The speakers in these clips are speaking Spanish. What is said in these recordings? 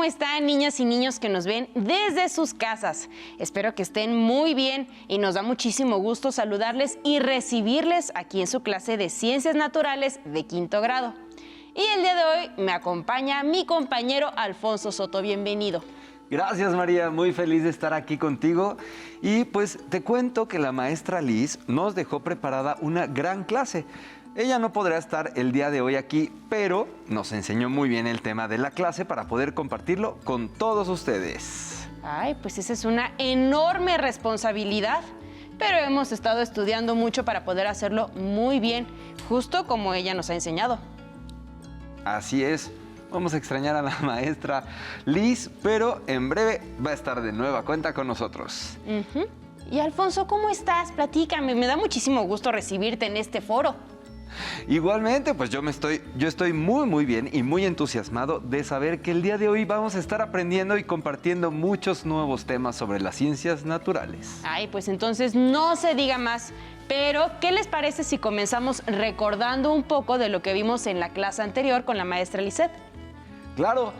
¿cómo están, niñas y niños que nos ven desde sus casas? Espero que estén muy bien y nos da muchísimo gusto saludarles y recibirles aquí en su clase de Ciencias Naturales de quinto grado. Y el día de hoy me acompaña mi compañero Alfonso Soto. Bienvenido. Gracias, María, muy feliz de estar aquí contigo. Y pues te cuento que la maestra Liz nos dejó preparada una gran clase. Ella no podrá estar el día de hoy aquí, pero nos enseñó muy bien el tema de la clase para poder compartirlo con todos ustedes. Ay, pues esa es una enorme responsabilidad, pero hemos estado estudiando mucho para poder hacerlo muy bien, justo como ella nos ha enseñado. Así es. Vamos a extrañar a la maestra Liz, pero en breve va a estar de nueva cuenta con nosotros. Y Alfonso, ¿cómo estás? Platícame, me da muchísimo gusto recibirte en este foro. Igualmente, pues yo estoy muy bien y muy entusiasmado de saber que el día de hoy vamos a estar aprendiendo y compartiendo muchos nuevos temas sobre las ciencias naturales. Ay, pues entonces no se diga más. Pero, ¿qué les parece si comenzamos recordando un poco de lo que vimos en la clase anterior con la maestra Lisette? Claro,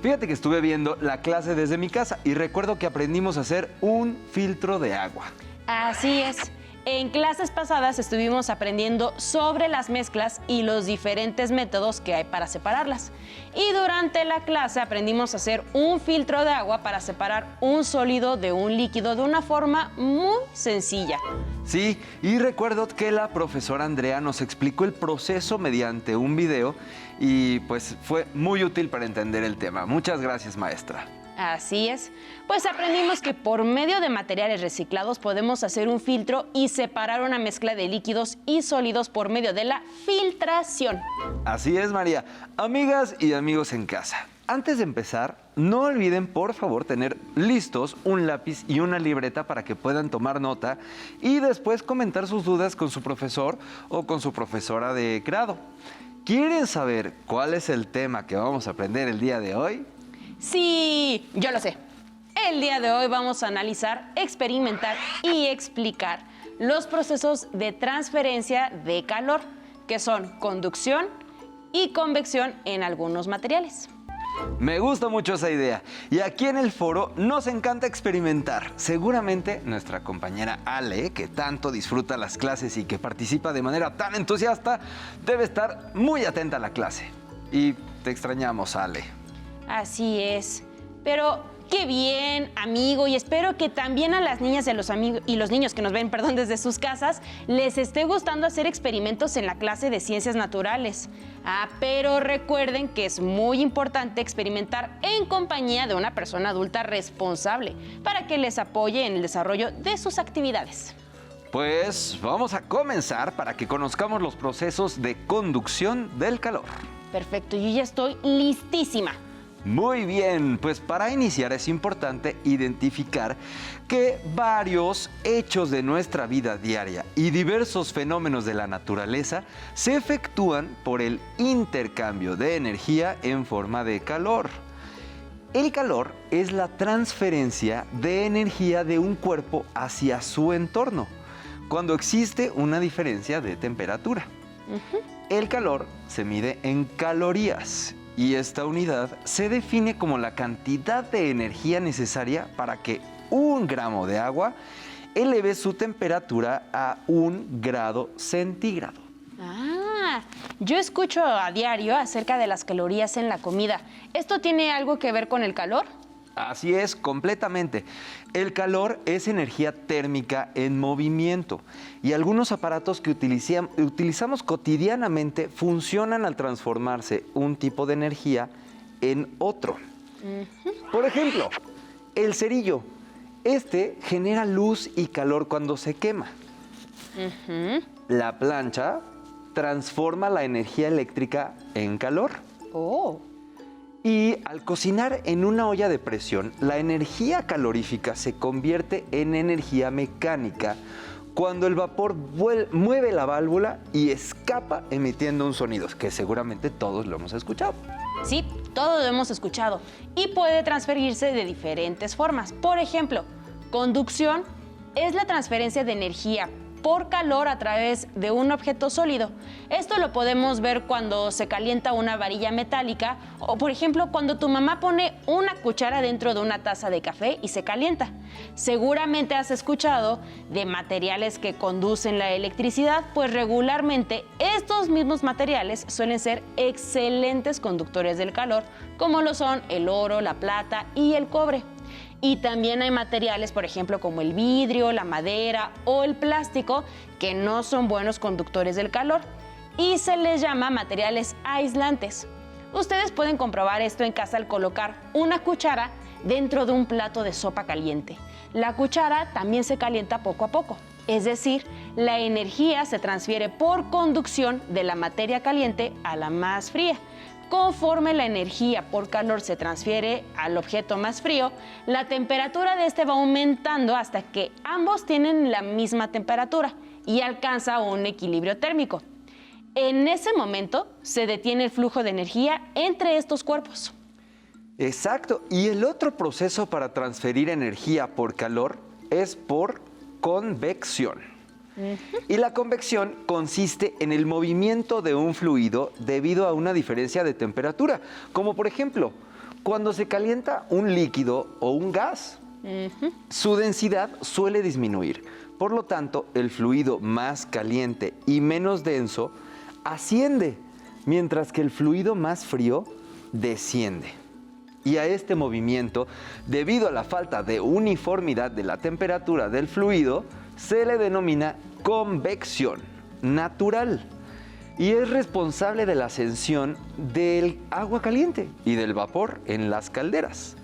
fíjate que estuve viendo la clase desde mi casa y recuerdo que aprendimos a hacer un filtro de agua. Así es. En clases pasadas estuvimos aprendiendo sobre las mezclas y los diferentes métodos que hay para separarlas. Y durante la clase aprendimos a hacer un filtro de agua para separar un sólido de un líquido de una forma muy sencilla. Sí, y recuerdo que la profesora Andrea nos explicó el proceso mediante un video y pues fue muy útil para entender el tema. Muchas gracias, maestra. Así es, pues aprendimos que por medio de materiales reciclados podemos hacer un filtro y separar una mezcla de líquidos y sólidos por medio de la filtración. Así es, María. Amigas y amigos en casa, antes de empezar, no olviden por favor tener listos un lápiz y una libreta para que puedan tomar nota y después comentar sus dudas con su profesor o con su profesora de grado. ¿Quieren saber cuál es el tema que vamos a aprender el día de hoy? Sí, yo lo sé. El día de hoy vamos a analizar, experimentar y explicar los procesos de transferencia de calor, que son conducción y convección en algunos materiales. Me gusta mucho esa idea. Y aquí en el foro nos encanta experimentar. Seguramente nuestra compañera Ale, que tanto disfruta las clases y que participa de manera tan entusiasta, debe estar muy atenta a la clase. Y te extrañamos, Ale. Así es, pero qué bien, amigo, y espero que también a las niñas y los niños que nos ven, desde sus casas, les esté gustando hacer experimentos en la clase de Ciencias Naturales. Pero recuerden que es muy importante experimentar en compañía de una persona adulta responsable para que les apoye en el desarrollo de sus actividades. Pues vamos a comenzar para que conozcamos los procesos de conducción del calor. Perfecto, yo ya estoy listísima. Muy bien, pues para iniciar es importante identificar que varios hechos de nuestra vida diaria y diversos fenómenos de la naturaleza se efectúan por el intercambio de energía en forma de calor. El calor es la transferencia de energía de un cuerpo hacia su entorno, cuando existe una diferencia de temperatura. El calor se mide en calorías. Y esta unidad se define como la cantidad de energía necesaria para que 1 gramo de agua eleve su temperatura a 1 grado centígrado. Yo escucho a diario acerca de las calorías en la comida. ¿Esto tiene algo que ver con el calor? Así es, completamente. El calor es energía térmica en movimiento y algunos aparatos que utilizamos cotidianamente funcionan al transformarse un tipo de energía en otro. Por ejemplo, el cerillo. Este genera luz y calor cuando se quema. La plancha transforma la energía eléctrica en calor. Y al cocinar en una olla de presión, la energía calorífica se convierte en energía mecánica cuando el vapor mueve la válvula y escapa emitiendo un sonido, que seguramente todos lo hemos escuchado. Sí, todos lo hemos escuchado y puede transferirse de diferentes formas. Por ejemplo, conducción es la transferencia de energía por calor a través de un objeto sólido. Esto lo podemos ver cuando se calienta una varilla metálica o, por ejemplo, cuando tu mamá pone una cuchara dentro de una taza de café y se calienta. Seguramente has escuchado de materiales que conducen la electricidad, pues regularmente estos mismos materiales suelen ser excelentes conductores del calor, como lo son el oro, la plata y el cobre. Y también hay materiales, por ejemplo, como el vidrio, la madera o el plástico, que no son buenos conductores del calor y se les llama materiales aislantes. Ustedes pueden comprobar esto en casa al colocar una cuchara dentro de un plato de sopa caliente. La cuchara también se calienta poco a poco, es decir, la energía se transfiere por conducción de la materia caliente a la más fría. Conforme la energía por calor se transfiere al objeto más frío, la temperatura de este va aumentando hasta que ambos tienen la misma temperatura y alcanza un equilibrio térmico. En ese momento se detiene el flujo de energía entre estos cuerpos. Exacto. Y el otro proceso para transferir energía por calor es por convección. Y la convección consiste en el movimiento de un fluido debido a una diferencia de temperatura, como por ejemplo, cuando se calienta un líquido o un gas, su densidad suele disminuir. Por lo tanto, el fluido más caliente y menos denso asciende, mientras que el fluido más frío desciende. Y a este movimiento, debido a la falta de uniformidad de la temperatura del fluido, se le denomina convección natural y es responsable de la ascensión del agua caliente y del vapor en las calderas.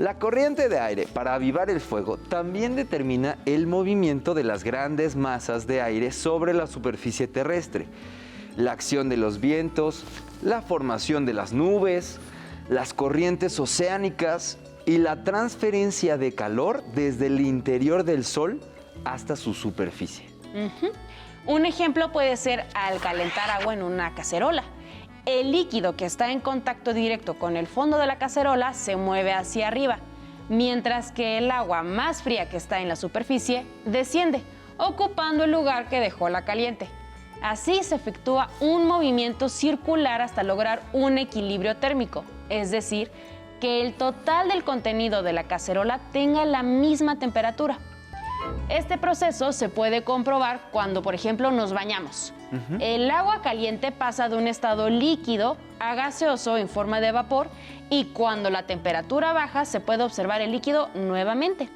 La corriente de aire para avivar el fuego también determina el movimiento de las grandes masas de aire sobre la superficie terrestre, la acción de los vientos, la formación de las nubes, las corrientes oceánicas y la transferencia de calor desde el interior del Sol hasta su superficie. Un ejemplo puede ser al calentar agua en una cacerola. El líquido que está en contacto directo con el fondo de la cacerola se mueve hacia arriba, mientras que el agua más fría que está en la superficie desciende, ocupando el lugar que dejó la caliente. Así se efectúa un movimiento circular hasta lograr un equilibrio térmico, es decir, que el total del contenido de la cacerola tenga la misma temperatura. Este proceso se puede comprobar cuando, por ejemplo, nos bañamos. El agua caliente pasa de un estado líquido a gaseoso en forma de vapor y cuando la temperatura baja se puede observar el líquido nuevamente.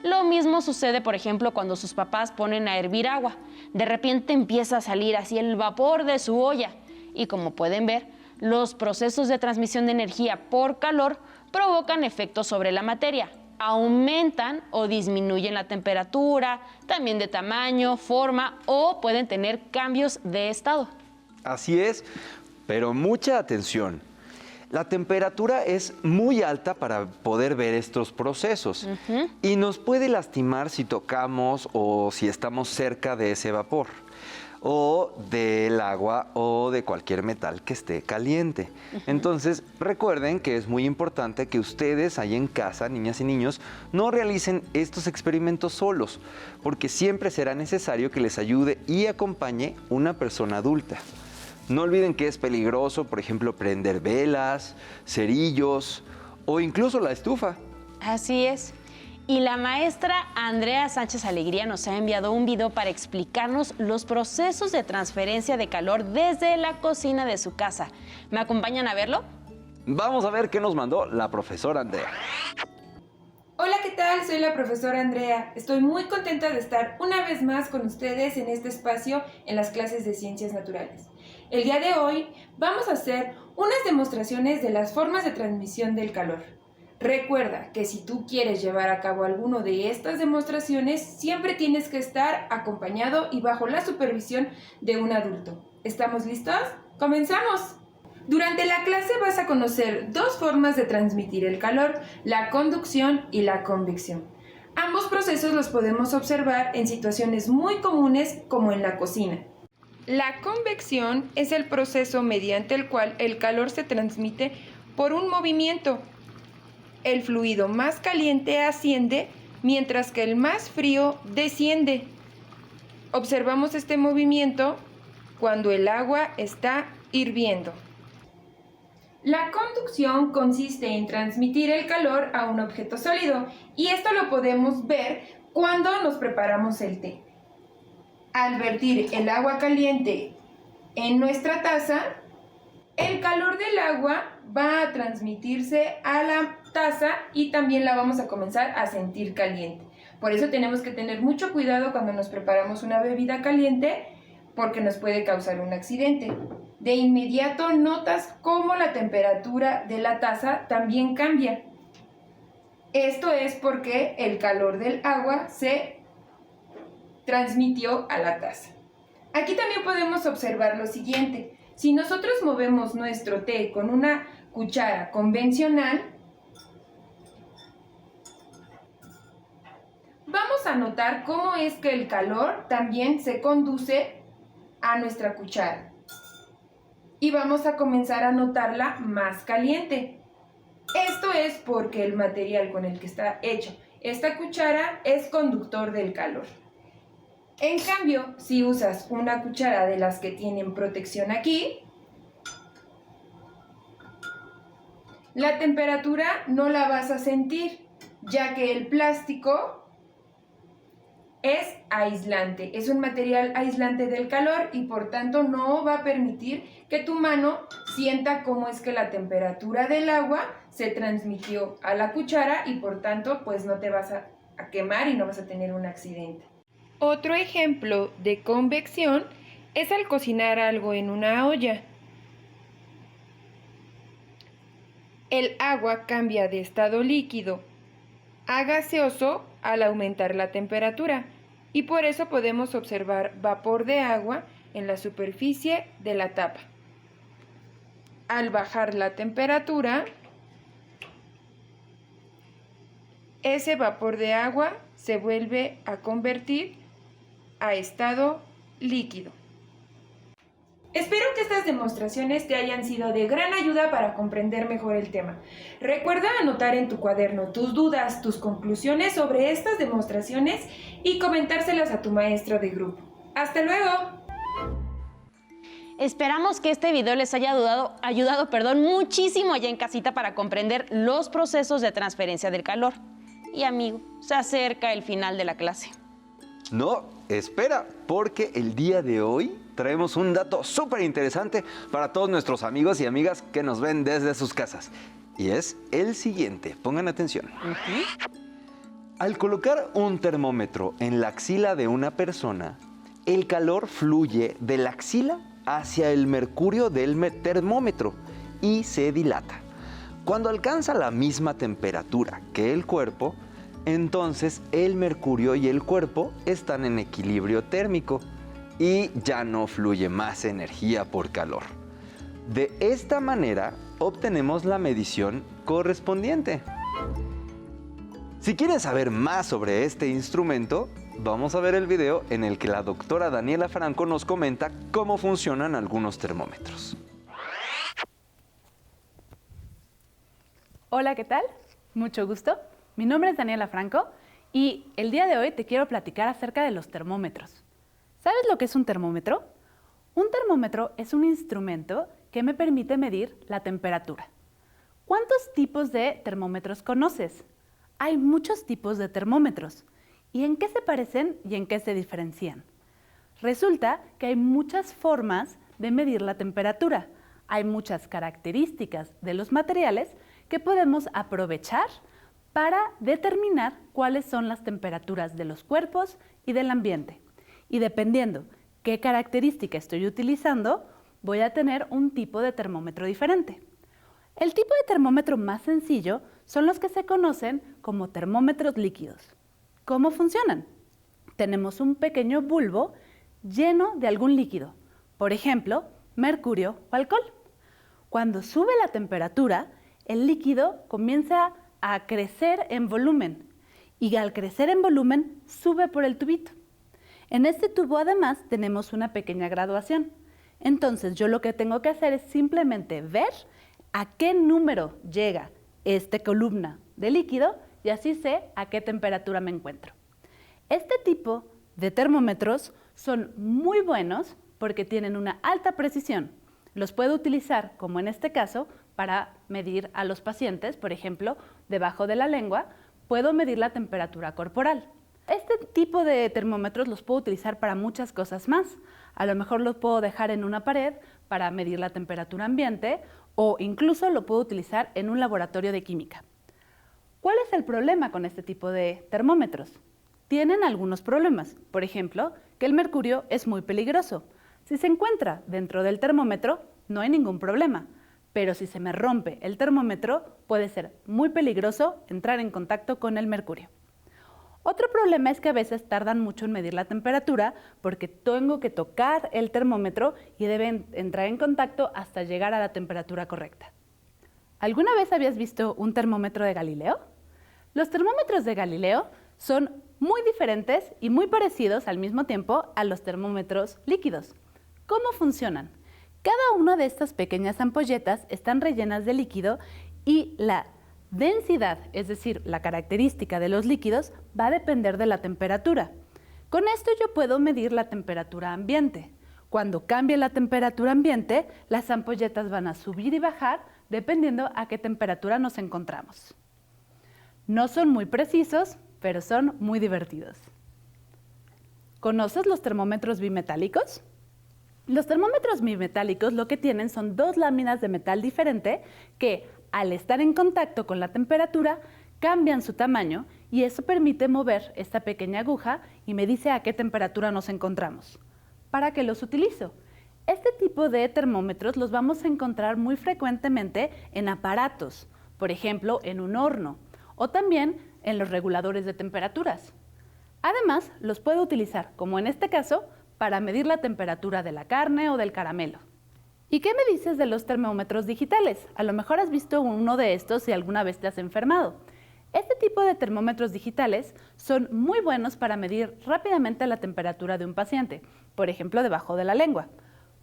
Lo mismo sucede, por ejemplo, cuando sus papás ponen a hervir agua. De repente empieza a salir así el vapor de su olla y, como pueden ver, los procesos de transmisión de energía por calor provocan efectos sobre la materia. Aumentan o disminuyen la temperatura, también de tamaño, forma o pueden tener cambios de estado. Así es, pero mucha atención. La temperatura es muy alta para poder ver estos procesos y nos puede lastimar si tocamos o si estamos cerca de ese vapor o del agua o de cualquier metal que esté caliente. Entonces, recuerden que es muy importante que ustedes ahí en casa, niñas y niños, no realicen estos experimentos solos, porque siempre será necesario que les ayude y acompañe una persona adulta. No olviden que es peligroso, por ejemplo, prender velas, cerillos o incluso la estufa. Así es. Y la maestra Andrea Sánchez Alegría nos ha enviado un video para explicarnos los procesos de transferencia de calor desde la cocina de su casa. ¿Me acompañan a verlo? Vamos a ver qué nos mandó la profesora Andrea. Hola, ¿qué tal? Soy la profesora Andrea. Estoy muy contenta de estar una vez más con ustedes en este espacio en las clases de Ciencias Naturales. El día de hoy vamos a hacer unas demostraciones de las formas de transmisión del calor. Recuerda que si tú quieres llevar a cabo alguno de estas demostraciones, siempre tienes que estar acompañado y bajo la supervisión de un adulto. ¿Estamos listos? ¡Comenzamos! Durante la clase vas a conocer dos formas de transmitir el calor, la conducción y la convección. Ambos procesos los podemos observar en situaciones muy comunes como en la cocina. La convección es el proceso mediante el cual el calor se transmite por un movimiento. El fluido más caliente asciende, mientras que el más frío desciende. observamos este movimiento cuando el agua está hirviendo. La conducción consiste en transmitir el calor a un objeto sólido y esto lo podemos ver cuando nos preparamos el té. Al vertir el agua caliente en nuestra taza, el calor del agua va a transmitirse a la taza y también la vamos a comenzar a sentir caliente. Por eso tenemos que tener mucho cuidado cuando nos preparamos una bebida caliente porque nos puede causar un accidente. De inmediato notas cómo la temperatura de la taza también cambia. Esto es porque el calor del agua se transmitió a la taza. Aquí también podemos observar lo siguiente. Si nosotros movemos nuestro té con una cuchara convencional, vamos a notar cómo es que el calor también se conduce a nuestra cuchara. Y vamos a comenzar a notarla más caliente. Esto es porque el material con el que está hecho esta cuchara es conductor del calor. En cambio, si usas una cuchara de las que tienen protección aquí, la temperatura no la vas a sentir, ya que el plástico es aislante, es un material aislante del calor y por tanto no va a permitir que tu mano sienta cómo es que la temperatura del agua se transmitió a la cuchara y por tanto pues no te vas a quemar y no vas a tener un accidente. Otro ejemplo de convección es al cocinar algo en una olla. El agua cambia de estado líquido a gaseoso al aumentar la temperatura y por eso podemos observar vapor de agua en la superficie de la tapa. Al bajar la temperatura, ese vapor de agua se vuelve a convertir a estado líquido. Espero que estas demostraciones te hayan sido de gran ayuda para comprender mejor el tema. Recuerda anotar en tu cuaderno tus dudas, tus conclusiones sobre estas demostraciones y comentárselas a tu maestro de grupo. ¡Hasta luego! Esperamos que este video les haya ayudado muchísimo allá en casita para comprender los procesos de transferencia del calor. Y amigo, se acerca el final de la clase. No, espera, porque el día de hoy traemos un dato súper interesante para todos nuestros amigos y amigas que nos ven desde sus casas. Y es el siguiente, pongan atención. Al colocar un termómetro en la axila de una persona, el calor fluye de la axila hacia el mercurio del termómetro y se dilata. Cuando alcanza la misma temperatura que el cuerpo, entonces el mercurio y el cuerpo están en equilibrio térmico y ya no fluye más energía por calor. De esta manera obtenemos la medición correspondiente. Si quieren saber más sobre este instrumento, vamos a ver el video en el que la doctora Daniela Franco nos comenta cómo funcionan algunos termómetros. Hola, ¿qué tal? Mucho gusto. Mi nombre es Daniela Franco y el día de hoy te quiero platicar acerca de los termómetros. ¿Sabes lo que es un termómetro? Un termómetro es un instrumento que me permite medir la temperatura. ¿Cuántos tipos de termómetros conoces? Hay muchos tipos de termómetros. ¿Y en qué se parecen y en qué se diferencian? Resulta que hay muchas formas de medir la temperatura. Hay muchas características de los materiales que podemos aprovechar para determinar cuáles son las temperaturas de los cuerpos y del ambiente. Y dependiendo qué característica estoy utilizando, voy a tener un tipo de termómetro diferente. El tipo de termómetro más sencillo son los que se conocen como termómetros líquidos. ¿Cómo funcionan? Tenemos un pequeño bulbo lleno de algún líquido, por ejemplo, mercurio o alcohol. Cuando sube la temperatura, el líquido comienza a crecer en volumen y al crecer en volumen sube por el tubito. En este tubo además tenemos una pequeña graduación. Entonces yo lo que tengo que hacer es simplemente ver a qué número llega esta columna de líquido y así sé a qué temperatura me encuentro. Este tipo de termómetros son muy buenos porque tienen una alta precisión. Los puedo utilizar, como en este caso, para medir a los pacientes, por ejemplo, debajo de la lengua, puedo medir la temperatura corporal. Este tipo de termómetros los puedo utilizar para muchas cosas más. A lo mejor los puedo dejar en una pared para medir la temperatura ambiente o incluso lo puedo utilizar en un laboratorio de química. ¿Cuál es el problema con este tipo de termómetros? Tienen algunos problemas. Por ejemplo, que el mercurio es muy peligroso. Si se encuentra dentro del termómetro, no hay ningún problema. Pero si se me rompe el termómetro, puede ser muy peligroso entrar en contacto con el mercurio. Otro problema es que a veces tardan mucho en medir la temperatura porque tengo que tocar el termómetro y deben entrar en contacto hasta llegar a la temperatura correcta. ¿Alguna vez habías visto un termómetro de Galileo? Los termómetros de Galileo son muy diferentes y muy parecidos al mismo tiempo a los termómetros líquidos. ¿Cómo funcionan? Cada una de estas pequeñas ampolletas están rellenas de líquido y la densidad, es decir, la característica de los líquidos, va a depender de la temperatura. Con esto yo puedo medir la temperatura ambiente. Cuando cambie la temperatura ambiente, las ampolletas van a subir y bajar dependiendo a qué temperatura nos encontramos. No son muy precisos, pero son muy divertidos. ¿Conoces los termómetros bimetálicos? Los termómetros bimetálicos lo que tienen son dos láminas de metal diferente que, al estar en contacto con la temperatura, cambian su tamaño y eso permite mover esta pequeña aguja y me dice a qué temperatura nos encontramos. ¿Para qué los utilizo? Este tipo de termómetros los vamos a encontrar muy frecuentemente en aparatos, por ejemplo, en un horno o también en los reguladores de temperaturas. Además, los puedo utilizar, como en este caso, para medir la temperatura de la carne o del caramelo. ¿Y qué me dices de los termómetros digitales? A lo mejor has visto uno de estos si alguna vez te has enfermado. Este tipo de termómetros digitales son muy buenos para medir rápidamente la temperatura de un paciente, por ejemplo, debajo de la lengua.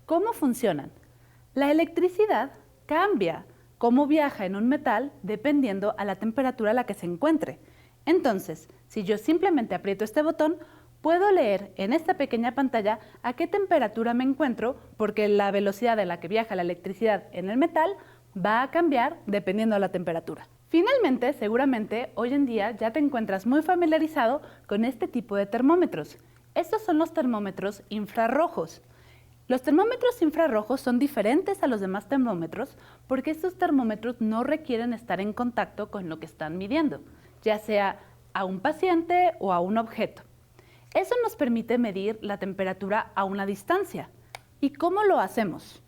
¿Cómo funcionan? La electricidad cambia cómo viaja en un metal dependiendo a la temperatura a la que se encuentre. Entonces, si yo simplemente aprieto este botón, puedo leer en esta pequeña pantalla a qué temperatura me encuentro porque la velocidad a la que viaja la electricidad en el metal va a cambiar dependiendo de la temperatura. Finalmente, seguramente hoy en día ya te encuentras muy familiarizado con este tipo de termómetros. Estos son los termómetros infrarrojos. Los termómetros infrarrojos son diferentes a los demás termómetros porque estos termómetros no requieren estar en contacto con lo que están midiendo, ya sea a un paciente o a un objeto. Eso nos permite medir la temperatura a una distancia. ¿Y cómo lo hacemos?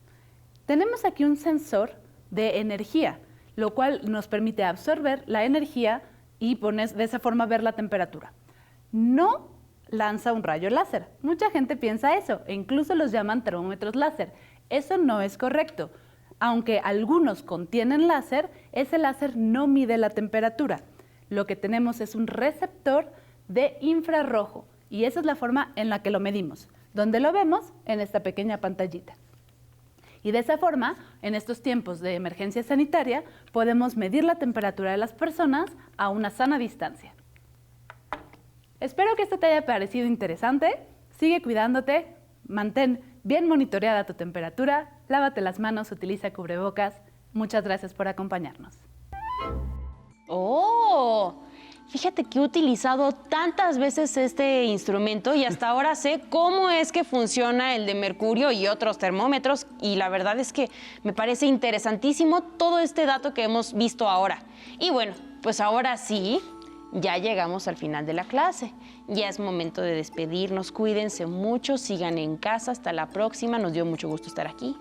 Tenemos aquí un sensor de energía, lo cual nos permite absorber la energía y de esa forma ver la temperatura. No lanza un rayo láser. Mucha gente piensa eso e incluso los llaman termómetros láser. Eso no es correcto. Aunque algunos contienen láser, ese láser no mide la temperatura. Lo que tenemos es un receptor de infrarrojo. Y esa es la forma en la que lo medimos, donde lo vemos en esta pequeña pantallita. Y de esa forma, en estos tiempos de emergencia sanitaria, podemos medir la temperatura de las personas a una sana distancia. Espero que esto te haya parecido interesante. Sigue cuidándote, mantén bien monitoreada tu temperatura, lávate las manos, utiliza cubrebocas. Muchas gracias por acompañarnos. ¡Oh! Fíjate que he utilizado tantas veces este instrumento y hasta ahora sé cómo es que funciona el de mercurio y otros termómetros y la verdad es que me parece interesantísimo todo este dato que hemos visto ahora. Y bueno, pues ahora sí, ya llegamos al final de la clase. Ya es momento de despedirnos. Cuídense mucho, sigan en casa. Hasta la próxima. Nos dio mucho gusto estar aquí.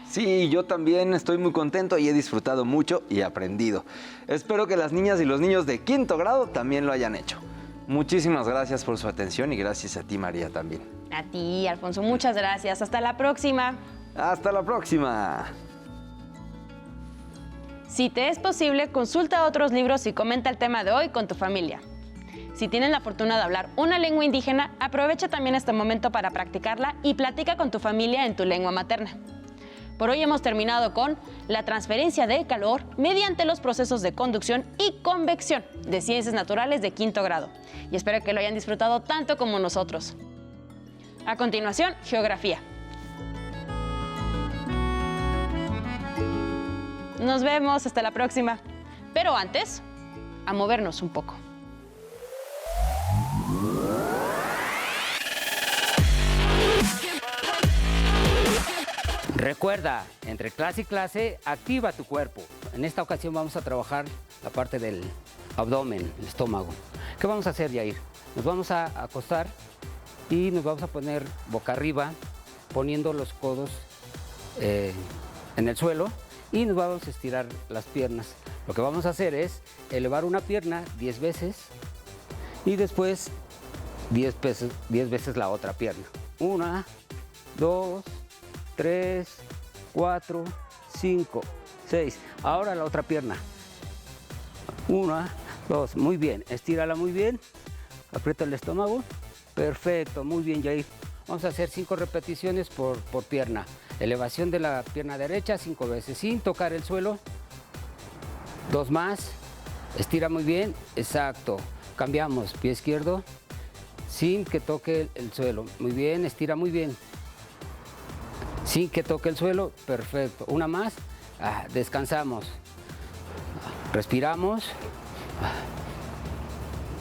Sí, yo también estoy muy contento y he disfrutado mucho y aprendido. Espero que las niñas y los niños de 5º grado también lo hayan hecho. Muchísimas gracias por su atención y gracias a ti, María, también. A ti, Alfonso, muchas gracias. Hasta la próxima. ¡Hasta la próxima! Si te es posible, consulta otros libros y comenta el tema de hoy con tu familia. Si tienes la fortuna de hablar una lengua indígena, aprovecha también este momento para practicarla y platica con tu familia en tu lengua materna. Por hoy hemos terminado con la transferencia de calor mediante los procesos de conducción y convección de Ciencias Naturales de 5º grado. Y espero que lo hayan disfrutado tanto como nosotros. A continuación, geografía. Nos vemos, hasta la próxima. Pero antes, a movernos un poco. Recuerda, entre clase y clase, activa tu cuerpo. En esta ocasión vamos a trabajar la parte del abdomen, el estómago. ¿Qué vamos a hacer, Yair? Nos vamos a acostar y nos vamos a poner boca arriba, poniendo los codos en el suelo y nos vamos a estirar las piernas. Lo que vamos a hacer es elevar una pierna 10 veces y después 10 veces la otra pierna. 1, 2, 3, 4, 5, 6. Ahora la otra pierna. 1, 2. Muy bien. Estírala muy bien. Aprieta el estómago. Perfecto. Muy bien, Yair. Vamos a hacer 5 repeticiones por pierna. Elevación de la pierna derecha 5 veces sin tocar el suelo. 2 más. Estira muy bien. Exacto. Cambiamos. Pie izquierdo sin que toque el suelo. Muy bien. Estira muy bien. Sin que toque el suelo, perfecto. Una más, descansamos. Respiramos.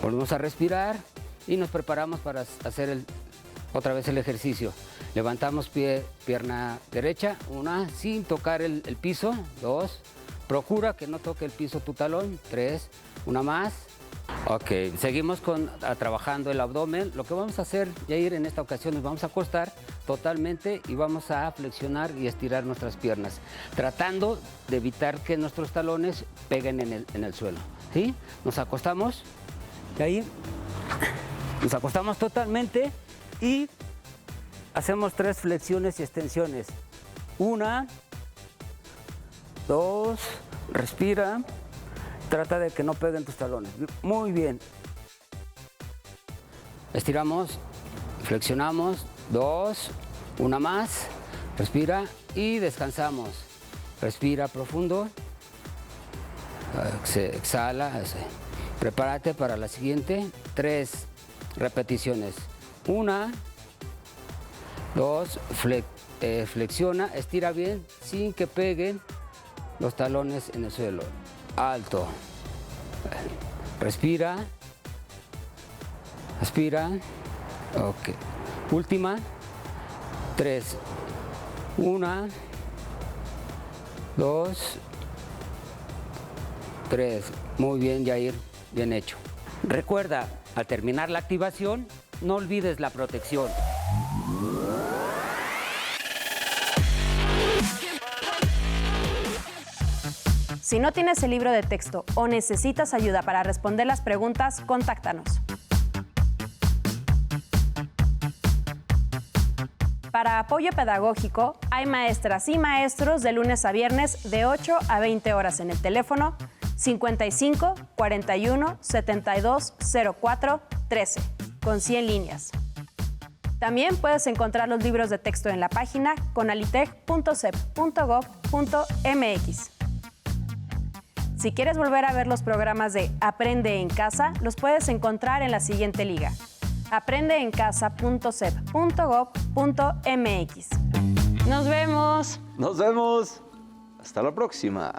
Volvemos a respirar y nos preparamos para hacer otra vez el ejercicio. Levantamos pierna derecha, 1, sin tocar el piso, 2. Procura que no toque el piso tu talón, 3. Una más. Ok, seguimos trabajando el abdomen. Lo que vamos a hacer, Yair, en esta ocasión nos vamos a acostar totalmente y vamos a flexionar y estirar nuestras piernas, tratando de evitar que nuestros talones peguen en el suelo. ¿Sí? Nos acostamos, Yair, nos acostamos totalmente y hacemos 3 flexiones y extensiones. 1, 2, respira. Trata de que no peguen tus talones. Muy bien. Estiramos, flexionamos, 2, una más, respira y descansamos. Respira profundo, exhala, prepárate para la siguiente, 3 repeticiones. 1, 2, flexiona, estira bien sin que peguen los talones en el suelo. Alto. Respira. Respira. Ok. Última. 3. 1, 2, 3. Muy bien, Yair. Bien hecho. Recuerda, al terminar la activación, no olvides la protección. Si no tienes el libro de texto o necesitas ayuda para responder las preguntas, contáctanos. Para apoyo pedagógico, hay maestras y maestros de lunes a viernes de 8 a 20 horas en el teléfono 55 41 72 04 13, con 100 líneas. También puedes encontrar los libros de texto en la página conalitec.cep.gov.mx. Si quieres volver a ver los programas de Aprende en Casa, los puedes encontrar en la siguiente liga: aprendeencasa.cep.gov.mx. ¡Nos vemos! Nos vemos. Hasta la próxima.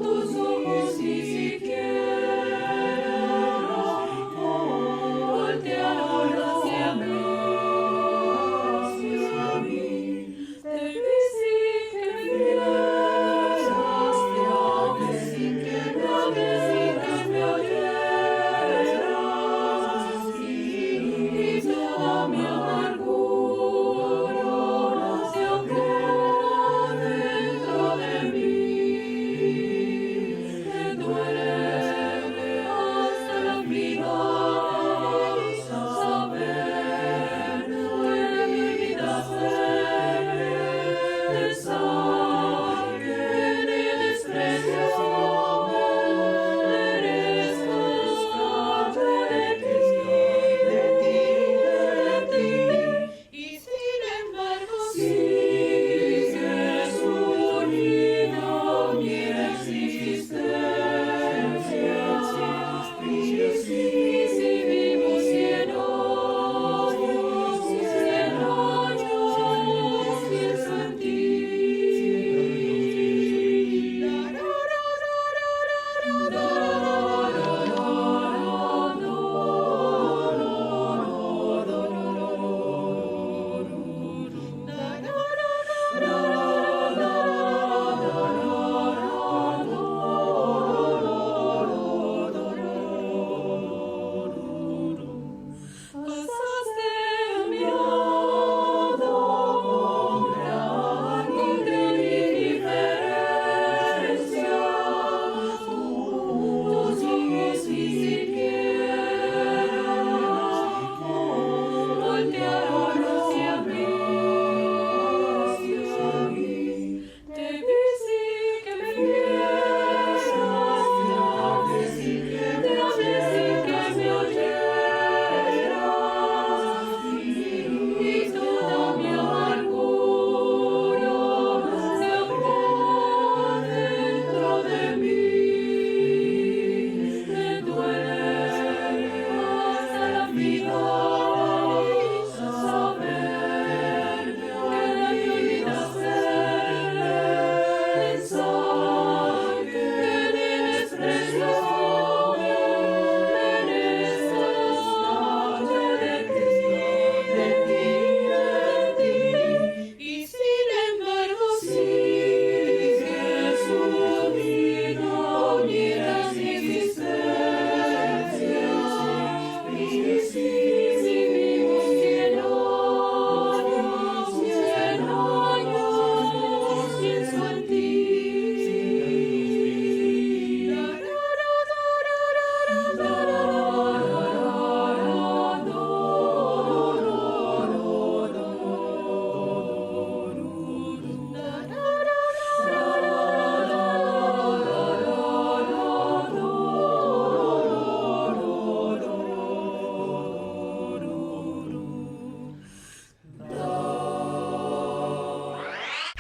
Tus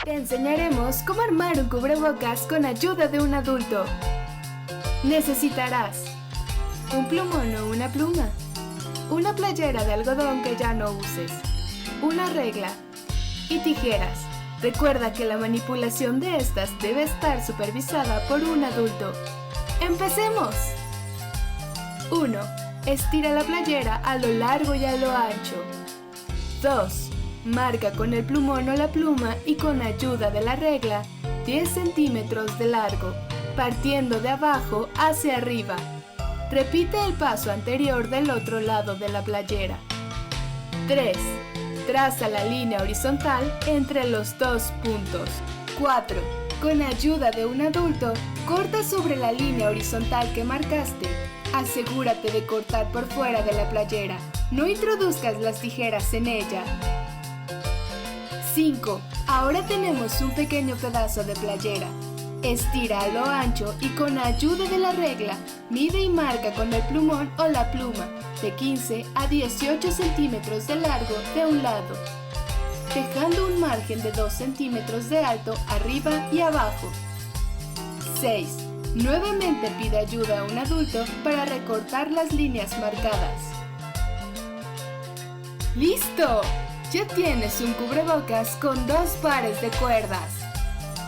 Te enseñaremos cómo armar un cubrebocas con ayuda de un adulto. Necesitarás un plumón o una pluma, una playera de algodón que ya no uses, una regla y tijeras. Recuerda que la manipulación de estas debe estar supervisada por un adulto. ¡Empecemos! 1. Estira la playera a lo largo y a lo ancho. 2. Marca con el plumón o la pluma y con ayuda de la regla 10 centímetros de largo, partiendo de abajo hacia arriba. Repite el paso anterior del otro lado de la playera. 3. Traza la línea horizontal entre los dos puntos. 4. Con ayuda de un adulto, corta sobre la línea horizontal que marcaste. Asegúrate de cortar por fuera de la playera. No introduzcas las tijeras en ella. 5. Ahora tenemos un pequeño pedazo de playera. Estira a lo ancho y con ayuda de la regla, mide y marca con el plumón o la pluma de 15 a 18 centímetros de largo de un lado, dejando un margen de 2 centímetros de alto arriba y abajo. 6. Nuevamente pide ayuda a un adulto para recortar las líneas marcadas. ¡Listo! Ya tienes un cubrebocas con 2 pares de cuerdas.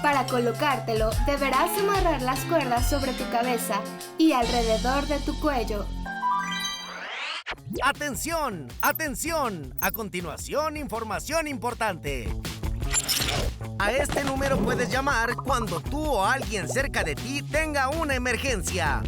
Para colocártelo, deberás amarrar las cuerdas sobre tu cabeza y alrededor de tu cuello. ¡Atención! ¡Atención! A continuación, información importante. A este número puedes llamar cuando tú o alguien cerca de ti tenga una emergencia.